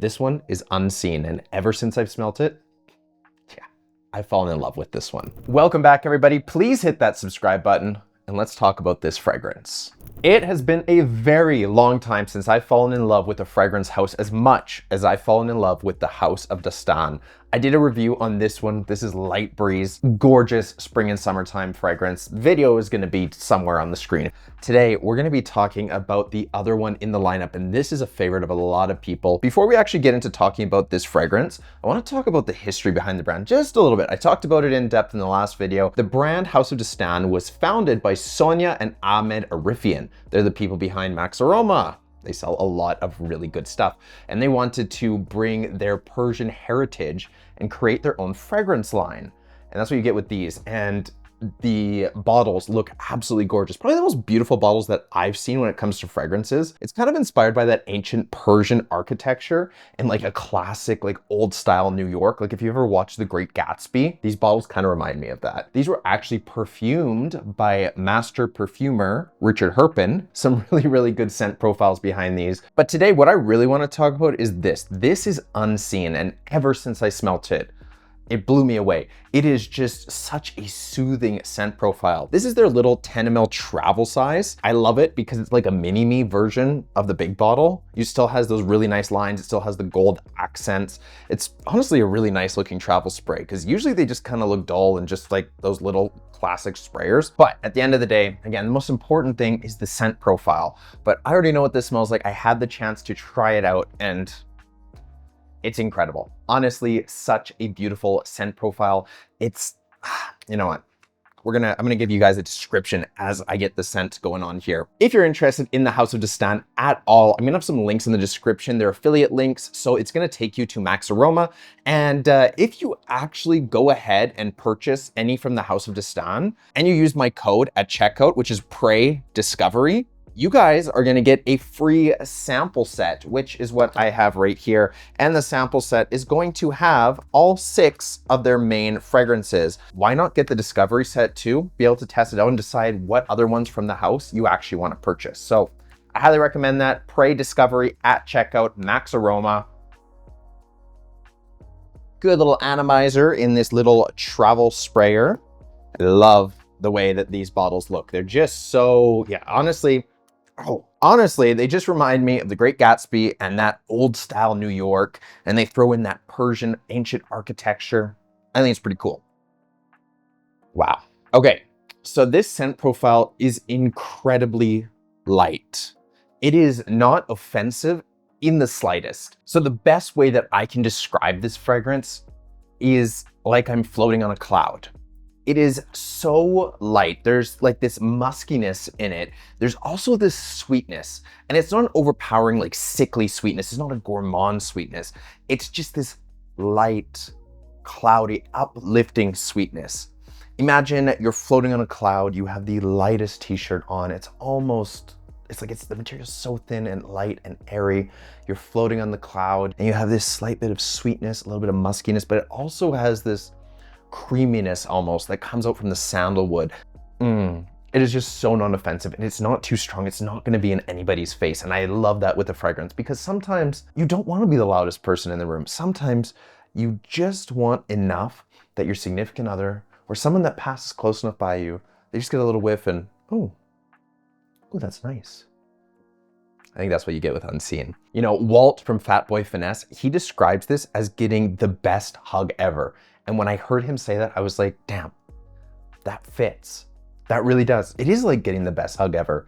This one is Unseen, and ever since I've smelt it, yeah, I've fallen in love with this one. Welcome back, everybody. Please hit that subscribe button and let's talk about this fragrance. It has been a very long time since I've fallen in love with a fragrance house as much as I've fallen in love with the House of Dastan. I did a review on this one. This is Light Breeze, gorgeous spring and summertime fragrance. Video is gonna be somewhere on the screen. Today, we're gonna be talking about the other one in the lineup, and this is a favorite of a lot of people. Before we actually get into talking about this fragrance, I wanna talk about the history behind the brand just a little bit. I talked about it in depth in the last video. The brand House of Dastan was founded by Sonia and Ahmed Arifian. They're the people behind Max Aroma. They sell a lot of really good stuff, and they wanted to bring their Persian heritage and create their own fragrance line. And that's what you get with these. And the bottles look absolutely gorgeous. Probably the most beautiful bottles that I've seen when it comes to fragrances. It's kind of inspired by that ancient Persian architecture and like a classic, like old style New York. Like if you ever watched The Great Gatsby, these bottles kind of remind me of that. These were actually perfumed by master perfumer Richard Herpen. Some really, really good scent profiles behind these. But today, what I really want to talk about is this. This is Unseen, and ever since I smelt it, it blew me away. It is just such a soothing scent profile. This is their little 10 ml travel size. I love it because it's like a mini-me version of the big bottle. It still has those really nice lines. It still has the gold accents. It's honestly a really nice looking travel spray because usually they just kind of look dull and just like those little classic sprayers. But at the end of the day, again, the most important thing is the scent profile. But I already know what this smells like. I had the chance to try it out and it's incredible. Honestly, such a beautiful scent profile. It's, you know what? I'm gonna give you guys a description as I get the scent going on here. If you're interested in the House of Dastan at all, I'm gonna have some links in the description. They're affiliate links, so it's gonna take you to Max Aroma. And if you actually go ahead and purchase any from the House of Dastan, and you use my code at checkout, which is Prey Discovery, you guys are gonna get a free sample set, which is what I have right here. And the sample set is going to have all 6 of their main fragrances. Why not get the Discovery set too? Be able to test it out and decide what other ones from the house you actually wanna purchase. So I highly recommend that. Prey Discovery at checkout, Max Aroma. Good little atomizer in this little travel sprayer. I love the way that these bottles look. They're just so, yeah, honestly, they just remind me of The Great Gatsby and that old style New York, and they throw in that Persian ancient architecture. I think it's pretty cool. Wow. Okay, so this scent profile is incredibly light. It is not offensive in the slightest. So the best way that I can describe this fragrance is like I'm floating on a cloud. It is so light. There's like this muskiness in it. There's also this sweetness, and it's not an overpowering, like sickly sweetness. It's not a gourmand sweetness. It's just this light, cloudy, uplifting sweetness. Imagine you're floating on a cloud. You have the lightest t-shirt on. It's the material's so thin and light and airy. You're floating on the cloud, and you have this slight bit of sweetness, a little bit of muskiness, but it also has this creaminess almost that comes out from the sandalwood. It is just so non-offensive, and it's not too strong. It's not gonna be in anybody's face. And I love that with the fragrance, because sometimes you don't wanna be the loudest person in the room. Sometimes you just want enough that your significant other or someone that passes close enough by you, they just get a little whiff and, oh, that's nice. I think that's what you get with Unseen. You know, Walt from Fat Boy Finesse, he describes this as getting the best hug ever. And when I heard him say that, I was like, damn, that fits. That really does. It is like getting the best hug ever.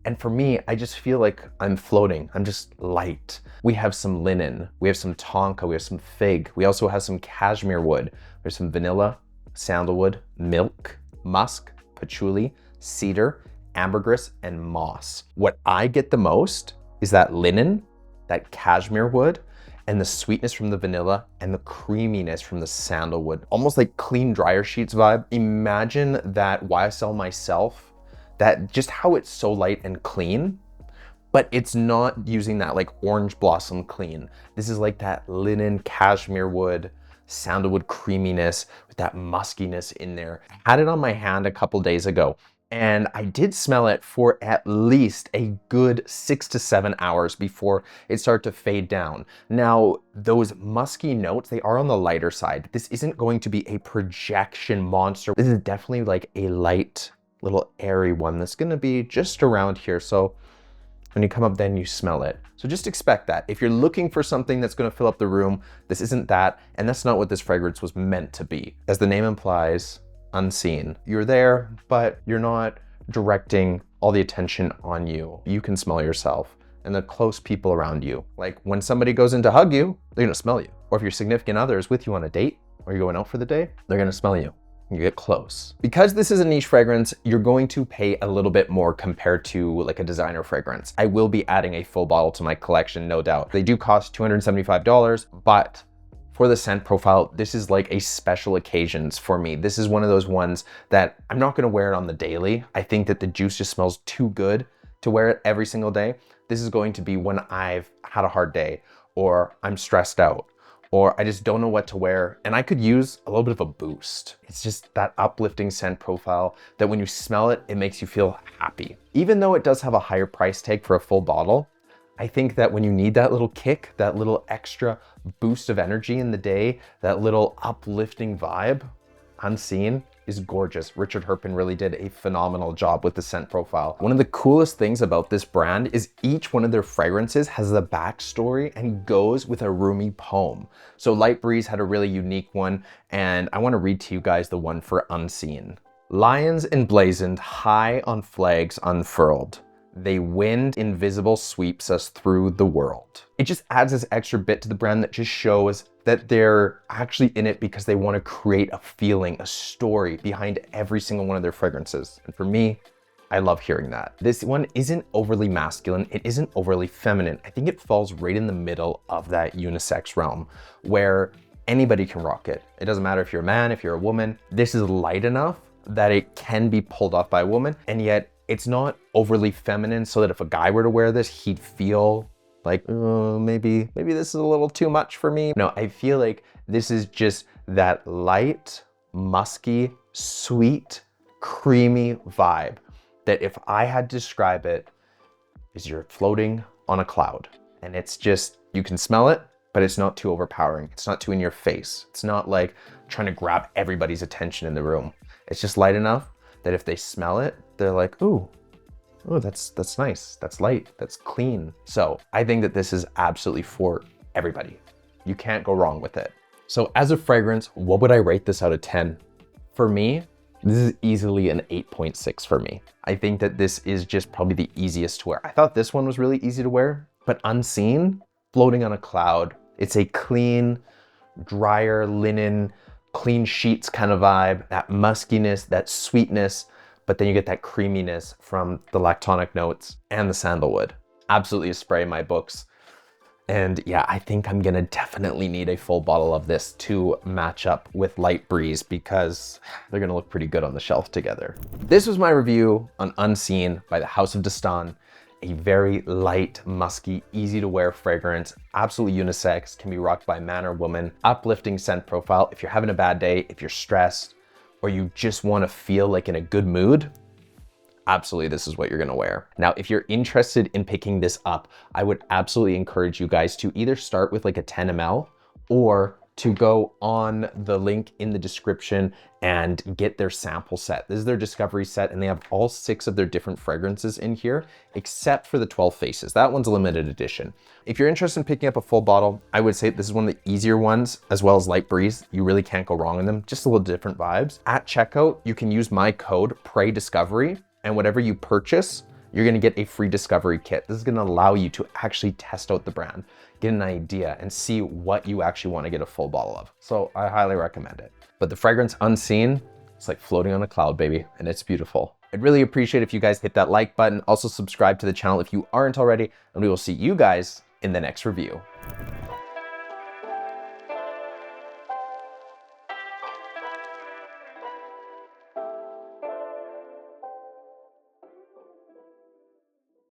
And for me, I just feel like I'm floating. I'm just light. We have some linen. We have some tonka. We have some fig. We also have some cashmere wood. There's some vanilla, sandalwood, milk, musk, patchouli, cedar, ambergris, and moss. What I get the most is that linen, that cashmere wood, and the sweetness from the vanilla and the creaminess from the sandalwood. Almost like clean dryer sheets vibe. Imagine that YSL Myself, that just how it's so light and clean, but it's not using that like orange blossom clean. This is like that linen cashmere wood, sandalwood creaminess with that muskiness in there. I had it on my hand a couple days ago, And I did smell it for at least a good 6 to 7 hours before it started to fade down. Now, those musky notes, they are on the lighter side. This isn't going to be a projection monster. This is definitely like a light, little airy one that's gonna be just around here. So when you come up, then you smell it. So just expect that. If you're looking for something that's gonna fill up the room, this isn't that, and that's not what this fragrance was meant to be. As the name implies, unseen. You're there, but you're not directing all the attention on you. You can smell yourself and the close people around you. Like when somebody goes in to hug you, they're gonna smell you. Or if your significant other is with you on a date or you're going out for the day, they're gonna smell you. You get close. Because this is a niche fragrance, you're going to pay a little bit more compared to like a designer fragrance. I will be adding a full bottle to my collection, no doubt. They do cost $275, but for the scent profile, this is like a special occasions for me. This is one of those ones that I'm not gonna wear it on the daily. I think that the juice just smells too good to wear it every single day. This is going to be when I've had a hard day, or I'm stressed out, or I just don't know what to wear, and I could use a little bit of a boost. It's just that uplifting scent profile that when you smell it, it makes you feel happy. Even though it does have a higher price tag for a full bottle, I think that when you need that little kick, that little extra boost of energy in the day, that little uplifting vibe, Unseen is gorgeous. Richard Herpen really did a phenomenal job with the scent profile. One of the coolest things about this brand is each one of their fragrances has a backstory and goes with a roomy poem. So Light Breeze had a really unique one, and I want to read to you guys the one for Unseen. Lions emblazoned high on flags unfurled. They wind invisible sweeps us through the world. It just adds this extra bit to the brand that just shows that they're actually in it because they want to create a feeling, a story behind every single one of their fragrances. And for me, I love hearing that. This one isn't overly masculine. It isn't overly feminine. I think it falls right in the middle of that unisex realm where anybody can rock it. It doesn't matter if you're a man, if you're a woman. This is light enough that it can be pulled off by a woman, and yet it's not overly feminine so that if a guy were to wear this, he'd feel like, oh, maybe this is a little too much for me. No, I feel like this is just that light, musky, sweet, creamy vibe that if I had to describe it, is you're floating on a cloud. And it's just, you can smell it, but it's not too overpowering. It's not too in your face. It's not like trying to grab everybody's attention in the room. It's just light enough that if they smell it, they're like, ooh, that's nice, that's light, that's clean. So I think that this is absolutely for everybody. You can't go wrong with it. So as a fragrance, what would I rate this out of 10? For me, this is easily an 8.6 for me. I think that this is just probably the easiest to wear. I thought this one was really easy to wear, but Unseen, floating on a cloud. It's a clean, drier linen, clean sheets kind of vibe, that muskiness, that sweetness, but then you get that creaminess from the lactonic notes and the sandalwood. Absolutely a spray in my books. And yeah, I think I'm gonna definitely need a full bottle of this to match up with Light Breeze because they're gonna look pretty good on the shelf together. This was my review on Unseen by the House of Dastan. A very light, musky, easy to wear fragrance, absolutely unisex, can be rocked by man or woman, uplifting scent profile. If you're having a bad day, if you're stressed, or you just want to feel like in a good mood, absolutely this is what you're gonna wear. Now, if you're interested in picking this up, I would absolutely encourage you guys to either start with like a 10 ml or to go on the link in the description and get their sample set. This is their discovery set, and they have all 6 of their different fragrances in here, except for the 12 Faces. That one's a limited edition. If you're interested in picking up a full bottle, I would say this is one of the easier ones, as well as Light Breeze. You really can't go wrong in them, just a little different vibes. At checkout, you can use my code PRAYDiscovery, and whatever you purchase, you're gonna get a free discovery kit. This is gonna allow you to actually test out the brand, get an idea, and see what you actually wanna get a full bottle of. So I highly recommend it. But the fragrance Unseen, it's like floating on a cloud, baby, and it's beautiful. I'd really appreciate if you guys hit that like button, also subscribe to the channel if you aren't already, and we will see you guys in the next review.